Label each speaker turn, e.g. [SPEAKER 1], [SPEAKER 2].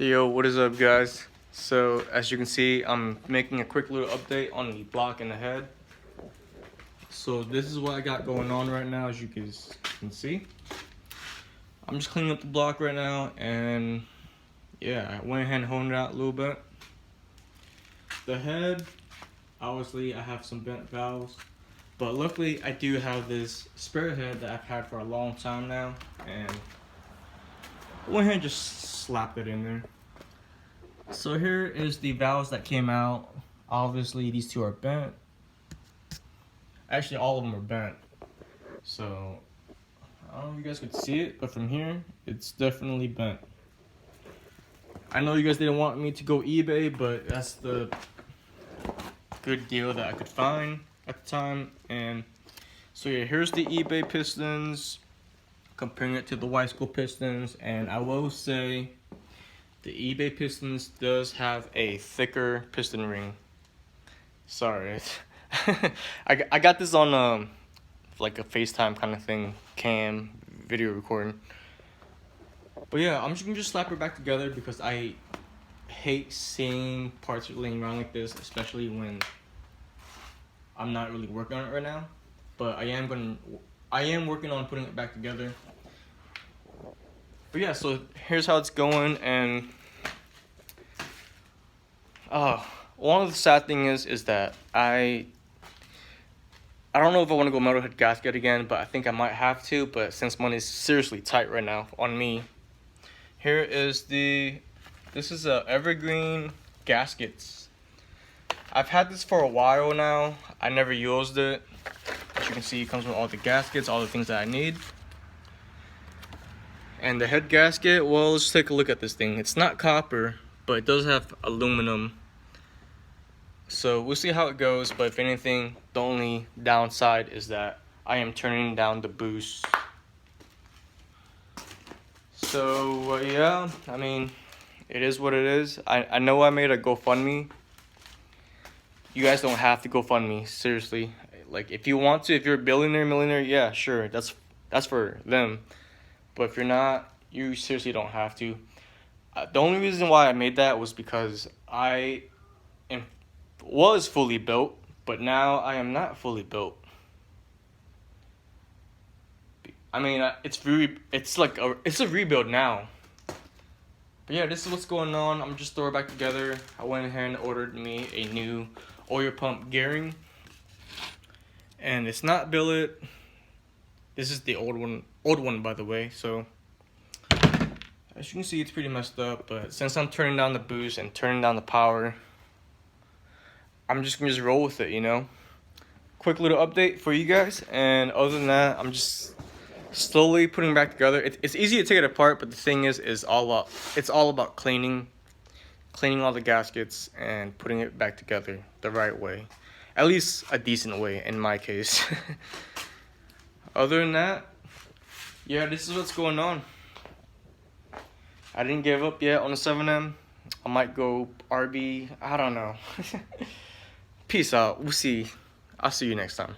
[SPEAKER 1] Yo, what is up, guys? So as you can see, I'm making a quick little update on the block and the head. So this is what I got going on right now. As you guys can see, I'm just cleaning up the block right now, and yeah, I went ahead and honed it out a little bit. The head, obviously I have some bent valves, but luckily I do have this spare head that I've had for a long time now, and I went ahead and just slapped it in there. So here is the valves that came out. Obviously these two are bent. Actually all of them are bent. So I don't know if you guys could see it, but from here it's definitely bent. I know you guys didn't want me to go eBay, but that's the good deal that I could find at the time. And so yeah, here's the eBay pistons, comparing it to the Y-School pistons, and I will say the eBay pistons does have a thicker piston ring. Sorry, I got this on like a FaceTime kind of thing, cam video recording. But yeah, I'm just gonna slap it back together because I hate seeing parts laying around like this, especially when I'm not really working on it right now. But I am working on putting it back together. But yeah, so here's how it's going, and one of the sad thing is that I don't know if I want to go metalhead gasket again, but I think I might have to. But since money's seriously tight right now on me, here is this is a evergreen gaskets. I've had this for a while now. I never used it. As you can see, it comes with all the gaskets, all the things that I need. And the head gasket, well, let's take a look at this thing. It's not copper, but it does have aluminum. So we'll see how it goes, but if anything, the only downside is that I am turning down the boost. So yeah, I mean, it is what it is. I know I made a GoFundMe. You guys don't have to GoFundMe, seriously. Like, if you want to, if you're a millionaire, yeah, sure, that's for them. But if you're not, you seriously don't have to. The only reason why I made that was because I was fully built, but now I am not fully built. I mean, it's a rebuild now. But yeah, this is what's going on. I'm just throwing it back together. I went ahead and ordered me a new oil pump gearing, and it's not billet. This is the old one by the way. So as you can see, it's pretty messed up, but since I'm turning down the boost and turning down the power, I'm just gonna roll with it, you know. Quick little update for you guys, and other than that, I'm just slowly putting it back together. It's easy to take it apart, but the thing is it's all about cleaning all the gaskets and putting it back together the right way, at least a decent way in my case. Other than that, yeah, this is what's going on. I didn't give up yet on the 7M. I might go RB. I don't know. Peace out. We'll see. I'll see you next time.